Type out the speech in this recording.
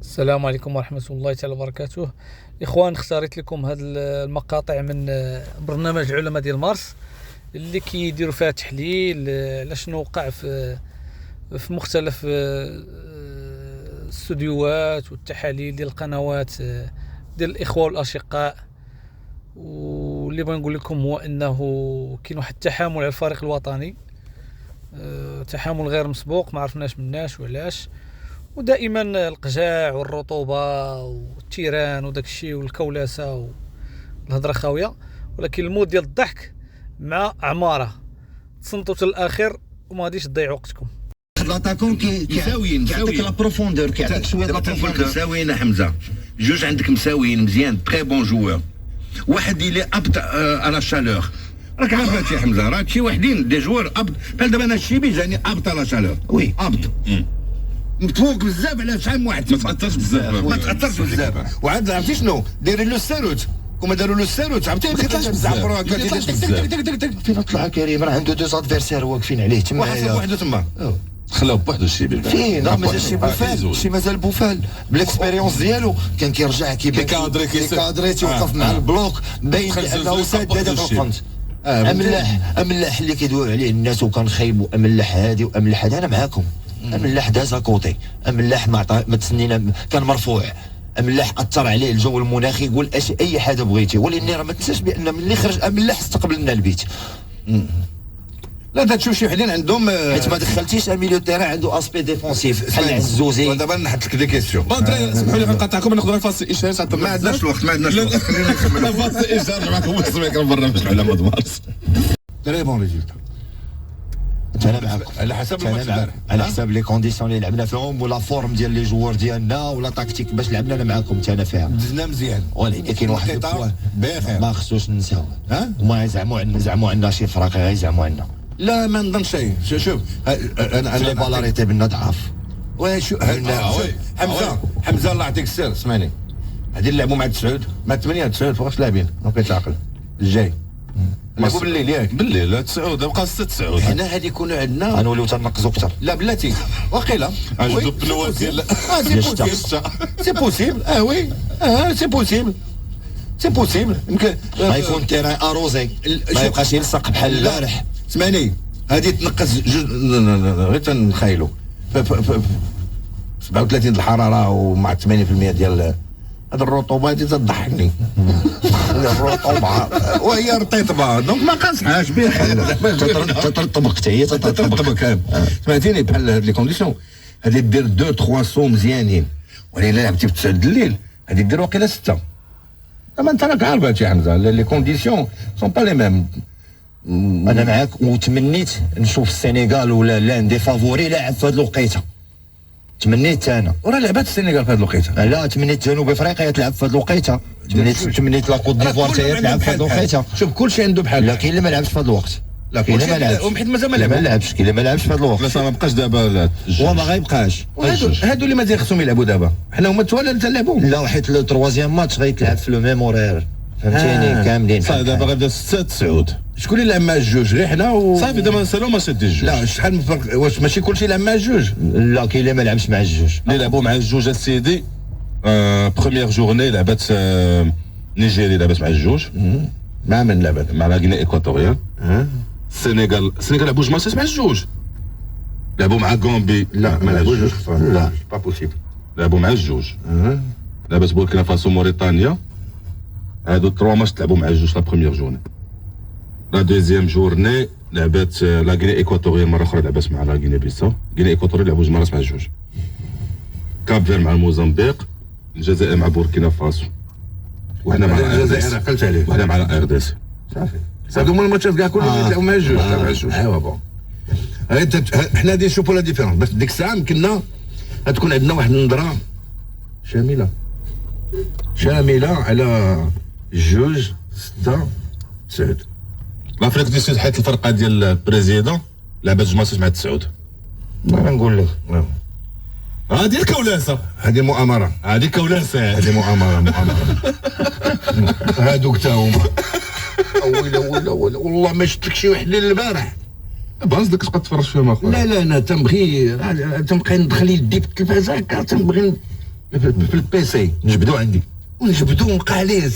السلام عليكم ورحمة الله تعالى وبركاته. إخوان، اختاريت لكم هذه المقاطع من برنامج العلماء ديال مارس اللي كيديروا فيها تحليل على شنو وقع في مختلف الاستوديوهات والتحاليل ديال القنوات ديال الإخوة والأشقاء. واللي بغي نقول لكم هو أنه كاين واحد التحامل على الفريق الوطني، تحامل غير مسبوق، ما عرفناش مناش وعلاش. ودائما القجاع والرطوبه والتيران وداك الشيء والكولاسه والهضره خاويه، ولكن المود ديال الضحك مع عماره. تصنتوا حتى الاخر وما غاديش تضيعوا وقتكم. لاتاكون كيعطيك لا بروفوندور، كيعطيك شويه لا بروفوندور. مساويين حمزه، جوج عندك مساويين مزيان، تري بون جوور. واحد اللي ابط على شالور، راك عارف هادشي حمزه، راه هادشي وحدين دي جوار ابط بحال دابا انا الشيبي جاني ابط على شالور. وي ابط متفوق بزاف على شحال من واحد، ما تاثرش بزاف، ما تاثرش بزاف. وعاد عرفتي شنو دايرين له الساروت، كما داروا له الساروت عرفتي ما كيطلعش بزعفرة فين طلع كريم؟ راه عنده دوز ادفيرسير واقفين عليه تما، واحد بوحدو تما خلاو بوحدو الشيبي. فين مازال شي بوفال، شي مازال بوفال بالاكسبيريونس ديالو كان كيرجع كيكادري تيوقف مع البلوك، باين انه ساد هذاك القنت. املاح اللي كيدويو عليه الناس وكنخايبوا املاح هادي واملاح هذا. انا معاكم، املاح داز كوتي، املاح ما تسنينا كان مرفوع، املاح اثر عليه الجو المناخي، يقول اي حاجه بغيتي، ولكن راه ما تنساش بان ملي خرج املاح استقبلنا البيت. لا دا تشوف شي وحدين عندهم حيت ما دخلتيش ميليو تيران عنده اسبي ديفونسيف بحال عزوزي. ودابا نحط لك دي كيسيون. اسمحوا لي غنقاطعكم، ناخذ فاصل اشهار. ما عندناش الوقت، ما عندناش الوقت. خلينا نكمل فاصل اشهار معكم في برنامج العلماء مارس. تري بون ريزولتا. انا معاكم على حسب الماتش امبارح، على حسب لي كونديسيون اللي لعبنا فيهم ولا فورم ديال لي جوار ديالنا ولا تاكتيك باش لعبنا. انا معاكم حتى انا فيها دزنا مزيان، ولكن كاين واحد البوان ما خصوش ننساو. وما يزعموا عندنا شي فراق، غيزعموا عندنا. لا ما نظن شيء. شوف انا لي بالاريتي بنا ضعاف. وي شو حمزه الله يعطيك السر، اسمعني، هادي نلعبوا مع 9 مع 8 9 فوقاش لاعبين دونك تعقل الجاي نلعبوا بالليل ياك بالليل 9 بقى 6 9 حنا هادي يكونوا عندنا غنوليو تنقزوا اكثر. لا بلاتي واقيلا عجبو البنوات ديال سي بوسيبل. وي سي بوسيبل، سي بوسيبل. يمكن غيكون تيران اروزي، ما يبقاش يلصق بحال البارح. اسمعني، هادي تنقص غير تنخايلوا 37 الحراره ومع 80% ديال هاد الرطوبه هادي تضحكني. الرطوبه وهي رطيبه دونك ما قاصحاش بها، تترطبك حتى هي تترطبك. سمعتيني بحال هاد لي كونديسيون هادي دير 2 3 سو مزيانين، ولكن الا لعبتي ب 9 الليل هادي دير واقيلا 6. اما انت راك عارف هادشي حمزه، لي كونديسيون سون با لي ميم. انا معاك، وتمنيت نشوف السنغال ولا لان دي فافوري لاعب في هذه الوقيته. تمنيت انا، وراه لعبات السنغال في هذه الوقيته. لا تمنيت جنوب افريقيا تلعب في هذه الوقيته. تمنيت لا كوت ديفوار تلعب في هذه الوقيته. شوف كلشي عنده بحال، لا كاين اللي ما لعبش في هذا الوقت. لا كاين اللي ما لعبش وحيت مازال ما لعبش. كاين اللي ما لعبش في هذا الوقت. بس ما بقاش دابا وما غيبقاش. هادو اللي مازال خصهم يلعبوا دابا، حنا هما التوالى اللي تلعبوا. لا حيت لو تروازيام ماتش غيتلعب في لو ميم اورير، فهمتيني؟ كاملين صافي دابا غيبدا 6 9. شكون اللي لعب مع الجوج؟ غير حنا صافي دابا نسالو ما شاد الجوج. لا شحال من فرق؟ واش ماشي كلشي لعب مع الجوج؟ لا كاين اللي ما لعبش مع الجوج. اللي لعبوا مع الجوج السيدي بروميير جورني لعبت نيجيري لعبت مع الجوج. مع من لعبت؟ مع لا غيني ايكواتوريال. السنغال لعبوا جوج ماتشات مع الجوج. لعبوا مع غامبي. لا ما لعبوش جوج. لا با بوسيبل. لعبوا مع الجوج. لعبت بوركينا فاسو موريتانيا. هادو 3 ماتش لعبوا مع الجوج لا بروميير جورني. لا دوزيام جورني لعبت لا غيني ايكواتوريال مره اخرى لعبت مع لا غيني بيساو. غيني ايكواتوريال لعبوا 2 مرات مع الجوج. كاب فير مع موزمبيق. الجزائر مع بوركينا فاسو. وحنا مع الجزائر عقلت عليه. وحنا مع ار دي سي. صافي هادو هما الماتشات كاع كلهم يلعبوا مع الجوج. مع الجوج ايوا بون. حنا غادي نشوفوا لا ديفيرونس، بس ديك الساعه يمكننا غتكون عندنا واحد النظره شامله على 2 6 9. لافريك دي سود حيت الفرقه ديال البريزيدون لعبت 2 ماتشات مع 9. ما نقول لك هادي الكولاسه، هذه مؤامره، هادي كولاسه، هذه مؤامره. هادوك تا هما ولا والله ما شفتك شي وحده البارح. قصدك تبقى تفرج فيهم اخويا. لا انا تنبغي ندخل يدي في التلفازه هكا، تنبغي في البيسي نجبدو عندي ونجبدو ونوقع عليه